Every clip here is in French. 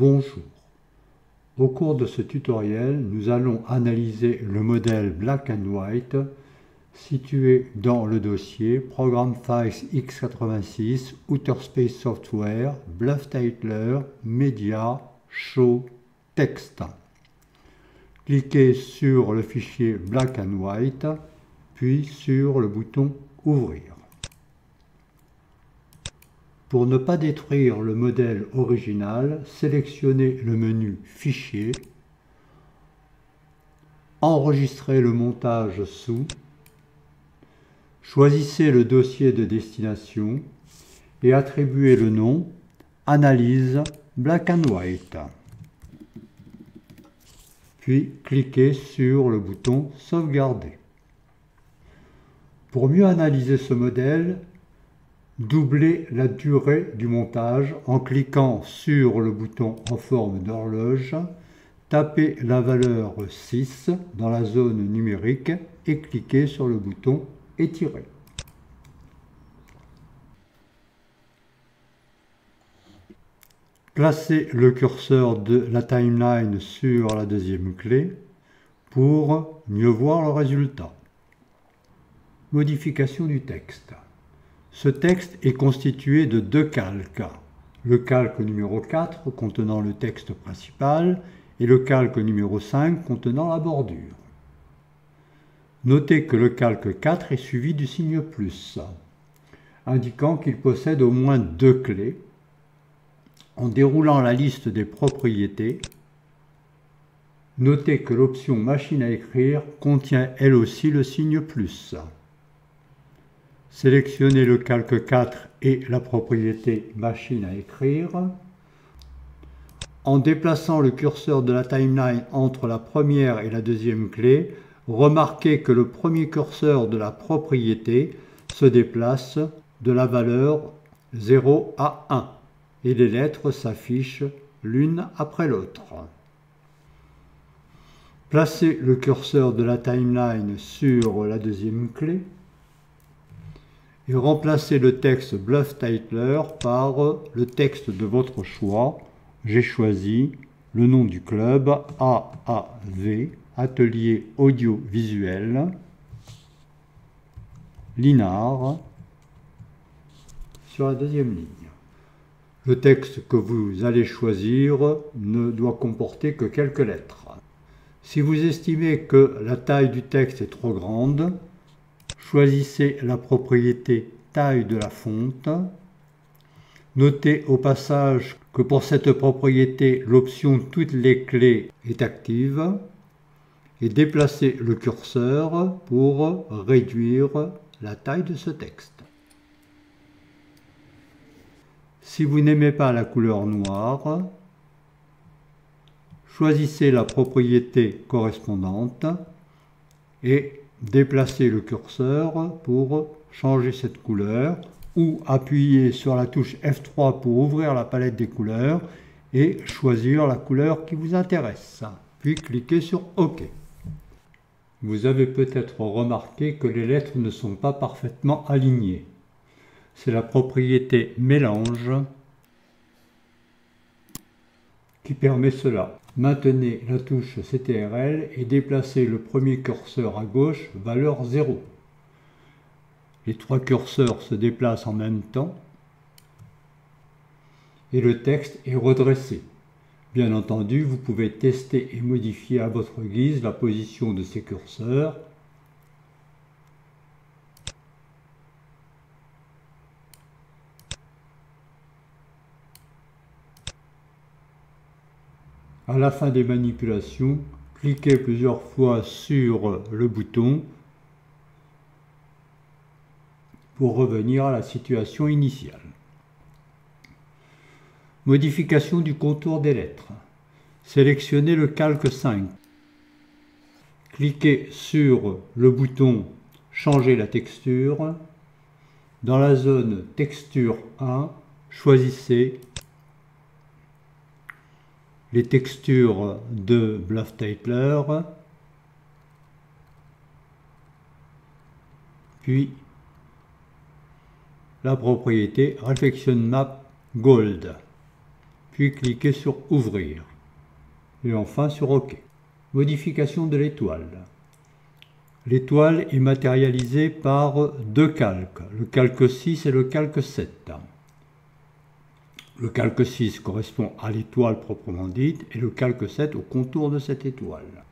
Bonjour. Au cours de ce tutoriel, nous allons analyser le modèle Black and White situé dans le dossier Program Files x86 Outer Space Software BluffTitler Media Show Text. Cliquez sur le fichier Black and White, puis sur le bouton Ouvrir. Pour ne pas détruire le modèle original, sélectionnez le menu Fichier, enregistrez le montage sous, choisissez le dossier de destination et attribuez le nom Analyse Black and White. Puis cliquez sur le bouton Sauvegarder. Pour mieux analyser ce modèle, doublez la durée du montage en cliquant sur le bouton en forme d'horloge, tapez la valeur 6 dans la zone numérique et cliquez sur le bouton Étirer. Placez le curseur de la timeline sur la deuxième clé pour mieux voir le résultat. Modification du texte. Ce texte est constitué de deux calques, le calque numéro 4 contenant le texte principal et le calque numéro 5 contenant la bordure. Notez que le calque 4 est suivi du signe plus, indiquant qu'il possède au moins deux clés. En déroulant la liste des propriétés, notez que l'option Machine à écrire contient elle aussi le signe plus. Sélectionnez le calque 4 et la propriété Machine à écrire. En déplaçant le curseur de la timeline entre la première et la deuxième clé, remarquez que le premier curseur de la propriété se déplace de la valeur 0 à 1 et les lettres s'affichent l'une après l'autre. Placez le curseur de la timeline sur la deuxième clé et remplacez le texte BluffTitler par le texte de votre choix. J'ai choisi le nom du club AAV, Atelier Audiovisuel, Linard, sur la deuxième ligne. Le texte que vous allez choisir ne doit comporter que quelques lettres. Si vous estimez que la taille du texte est trop grande, choisissez la propriété taille de la fonte. Notez au passage que pour cette propriété, l'option toutes les clés est active et déplacez le curseur pour réduire la taille de ce texte. Si vous n'aimez pas la couleur noire, choisissez la propriété correspondante et déplacez le curseur pour changer cette couleur ou appuyez sur la touche F3 pour ouvrir la palette des couleurs et choisir la couleur qui vous intéresse. Puis cliquez sur OK. Vous avez peut-être remarqué que les lettres ne sont pas parfaitement alignées. C'est la propriété mélange qui permet cela. Maintenez la touche CTRL et déplacez le premier curseur à gauche, valeur 0. Les trois curseurs se déplacent en même temps et le texte est redressé. Bien entendu, vous pouvez tester et modifier à votre guise la position de ces curseurs. À la fin des manipulations, cliquez plusieurs fois sur le bouton pour revenir à la situation initiale. Modification du contour des lettres. Sélectionnez le calque 5. Cliquez sur le bouton Changer la texture. Dans la zone Texture 1, choisissez les textures de BluffTitler, puis la propriété Reflection Map Gold. puis cliquez sur Ouvrir. Et enfin sur OK. Modification de l'étoile. L'étoile est matérialisée par deux calques, le calque 6 et le calque 7. Le calque 6 correspond à l'étoile proprement dite et le calque 7 au contour de cette étoile.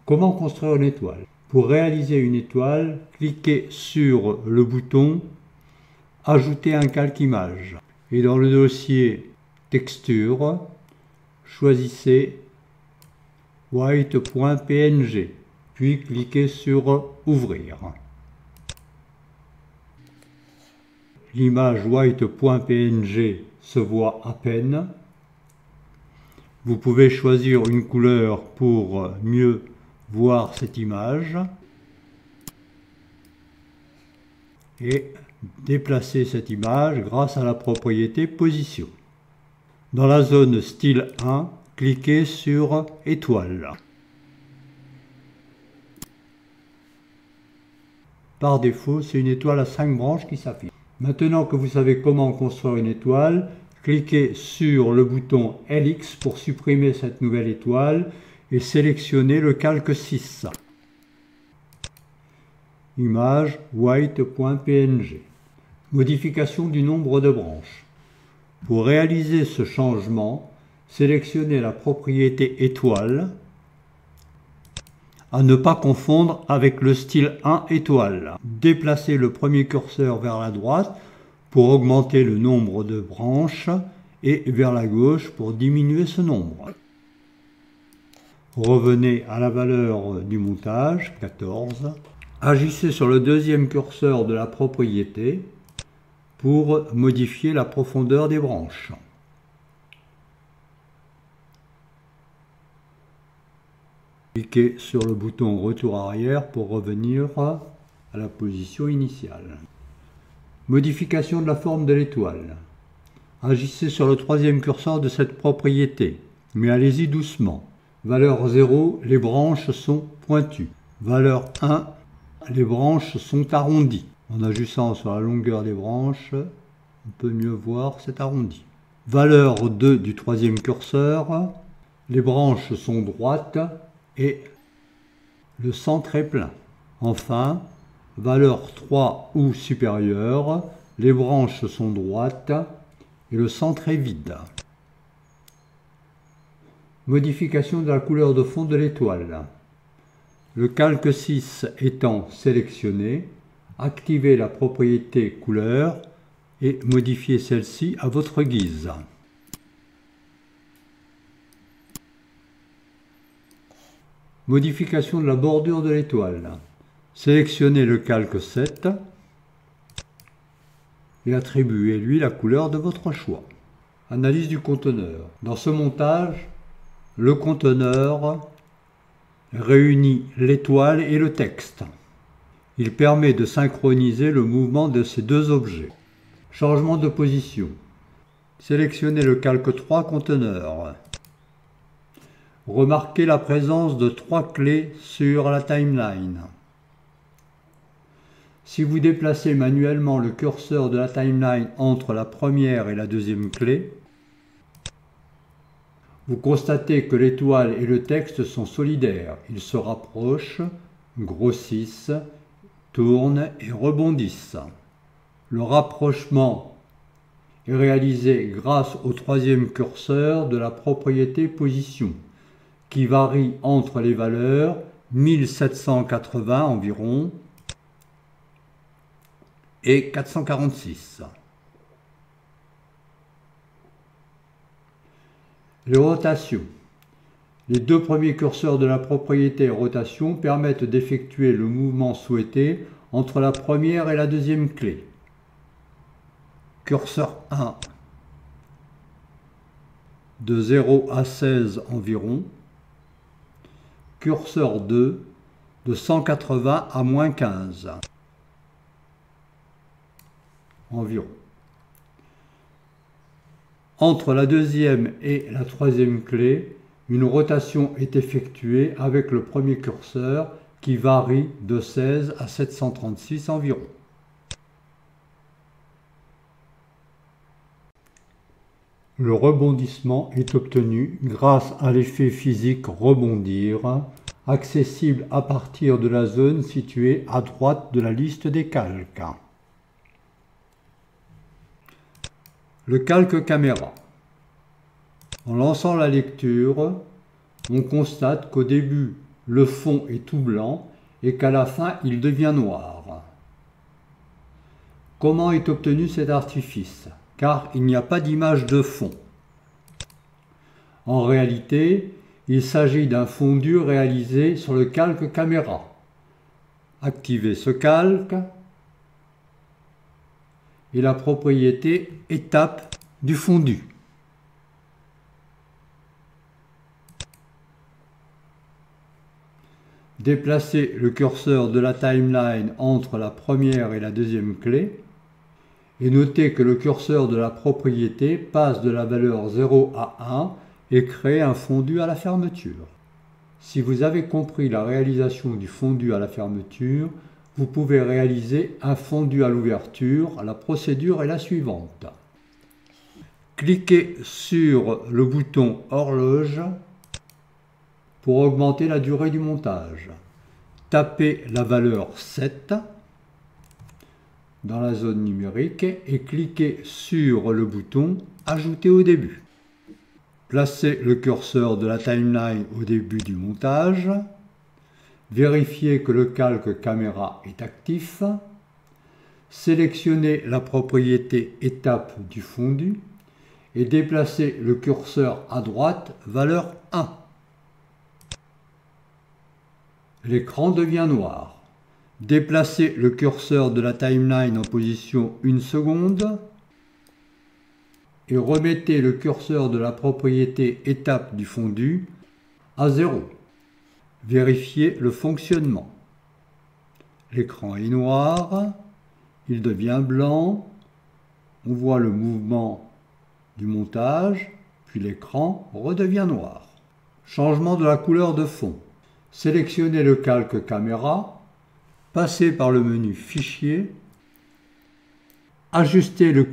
Comment construire une étoile? Pour réaliser une étoile, cliquez sur le bouton « Ajouter un calque image » et dans le dossier « Texture », choisissez « white.png » puis cliquez sur « Ouvrir ». L'image white.png se voit à peine. Vous pouvez choisir une couleur pour mieux voir cette image et déplacer cette image grâce à la propriété position. Dans la zone style 1, cliquez sur étoile. Par défaut, c'est une étoile à 5 branches qui s'affiche. Maintenant que vous savez comment construire une étoile, cliquez sur le bouton LX pour supprimer cette nouvelle étoile et sélectionnez le calque 6. Image white.png. Modification du nombre de branches. Pour réaliser ce changement, sélectionnez la propriété étoile, à ne pas confondre avec le style 1 étoile. Déplacez le premier curseur vers la droite pour augmenter le nombre de branches et vers la gauche pour diminuer ce nombre. Revenez à la valeur du montage, 14. Agissez sur le deuxième curseur de la propriété pour modifier la profondeur des branches. Cliquez sur le bouton retour arrière pour revenir à la position initiale. Modification de la forme de l'étoile. Agissez sur le troisième curseur de cette propriété, mais allez-y doucement. Valeur 0, les branches sont pointues. Valeur 1, les branches sont arrondies. En agissant sur la longueur des branches, on peut mieux voir cet arrondi. Valeur 2 du troisième curseur, les branches sont droites et le centre est plein. Enfin, valeur 3 ou supérieure, les branches sont droites et le centre est vide. Modification de la couleur de fond de l'étoile. Le calque 6 étant sélectionné, activez la propriété couleur et modifiez celle-ci à votre guise. Modification de la bordure de l'étoile. Sélectionnez le calque 7 et attribuez-lui la couleur de votre choix. Analyse du conteneur. Dans ce montage, le conteneur réunit l'étoile et le texte. Il permet de synchroniser le mouvement de ces deux objets. Changement de position. Sélectionnez le calque 3 conteneur. Remarquez la présence de 3 clés sur la timeline. Si vous déplacez manuellement le curseur de la timeline entre la première et la deuxième clé, vous constatez que l'étoile et le texte sont solidaires. Ils se rapprochent, grossissent, tournent et rebondissent. Le rapprochement est réalisé grâce au troisième curseur de la propriété position, qui varie entre les valeurs 1780 environ et 446. Les rotations. Les deux premiers curseurs de la propriété rotation permettent d'effectuer le mouvement souhaité entre la première et la deuxième clé. Curseur 1 de 0 à 16 environ. Curseur 2 de 180 à moins 15 environ. Entre la deuxième et la troisième clé, une rotation est effectuée avec le premier curseur qui varie de 16 à 736 environ. Le rebondissement est obtenu grâce à l'effet physique rebondir, accessible à partir de la zone située à droite de la liste des calques. Le calque caméra. En lançant la lecture, on constate qu'au début, le fond est tout blanc et qu'à la fin, il devient noir. Comment est obtenu cet artifice? Car il n'y a pas d'image de fond. En réalité, il s'agit d'un fondu réalisé sur le calque caméra. Activez ce calque et la propriété étape du fondu. Déplacez le curseur de la timeline entre la première et la deuxième clé et notez que le curseur de la propriété passe de la valeur 0 à 1 et crée un fondu à la fermeture. Si vous avez compris la réalisation du fondu à la fermeture, vous pouvez réaliser un fondu à l'ouverture. La procédure est la suivante. Cliquez sur le bouton horloge pour augmenter la durée du montage. Tapez la valeur 7 dans la zone numérique et cliquez sur le bouton Ajouter au début. Placez le curseur de la timeline au début du montage. Vérifiez que le calque caméra est actif. Sélectionnez la propriété étape du fondu et déplacez le curseur à droite, valeur 1. L'écran devient noir. Déplacez le curseur de la timeline en position 1 seconde et remettez le curseur de la propriété étape du fondu à 0. Vérifiez le fonctionnement. L'écran est noir, il devient blanc, on voit le mouvement du montage, puis l'écran redevient noir. Changement de la couleur de fond. Sélectionnez le calque caméra, passez par le menu Fichier, ajustez la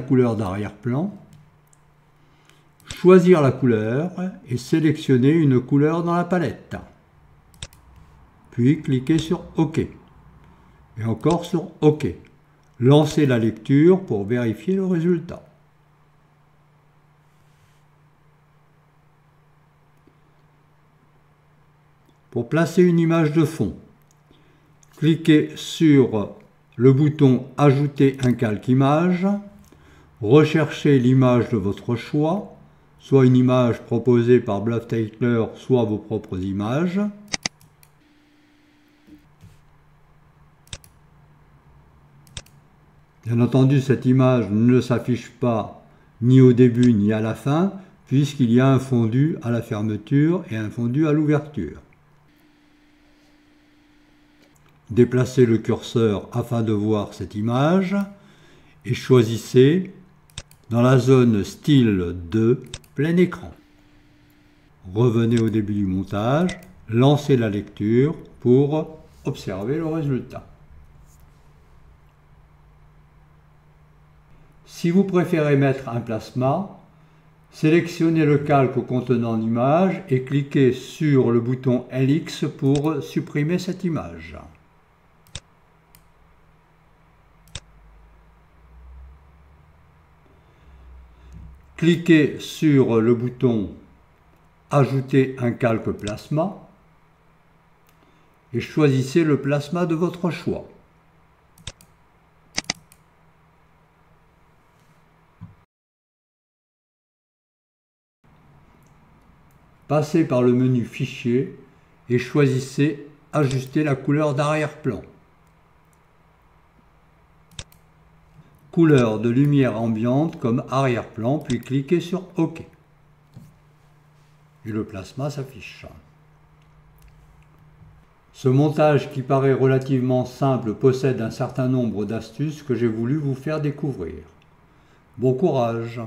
couleur d'arrière-plan, choisir la couleur et sélectionner une couleur dans la palette. Puis cliquez sur OK. Et encore sur OK. Lancez la lecture pour vérifier le résultat. Pour placer une image de fond, cliquez sur le bouton Ajouter un calque image, recherchez l'image de votre choix, soit une image proposée par Bluff-Titler, soit vos propres images. Bien entendu, cette image ne s'affiche pas ni au début ni à la fin, puisqu'il y a un fondu à la fermeture et un fondu à l'ouverture. Déplacez le curseur afin de voir cette image et choisissez dans la zone style 2, plein écran. Revenez au début du montage, lancez la lecture pour observer le résultat. Si vous préférez mettre un plasma, sélectionnez le calque contenant l'image et cliquez sur le bouton LX pour supprimer cette image. Cliquez sur le bouton Ajouter un calque plasma et choisissez le plasma de votre choix. Passez par le menu Fichier et choisissez Ajuster la couleur d'arrière-plan. Couleur de lumière ambiante comme arrière-plan, puis cliquez sur OK. Et le plasma s'affiche. Ce montage qui paraît relativement simple possède un certain nombre d'astuces que j'ai voulu vous faire découvrir. Bon courage!